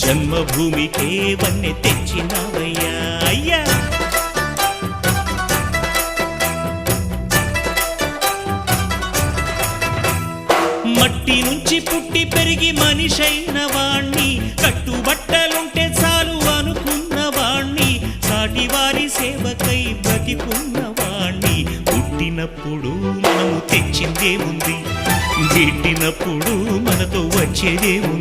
జన్మభూమికే వన్నె తెచ్చినావయ్యా అయ్యా. మట్టి నుంచి పుట్టి పెరిగి మనిషైన వాణ్ణి, కట్టుబట్టలుంటే చాలు అనుకున్న వాణ్ణి, సాటివారి సేవకై బ్రతికున్న వాణ్ణి. పుట్టినప్పుడు మనము తెచ్చిందే ఉంది, గిట్టినప్పుడు మనతో వచ్చేదే ఉంది.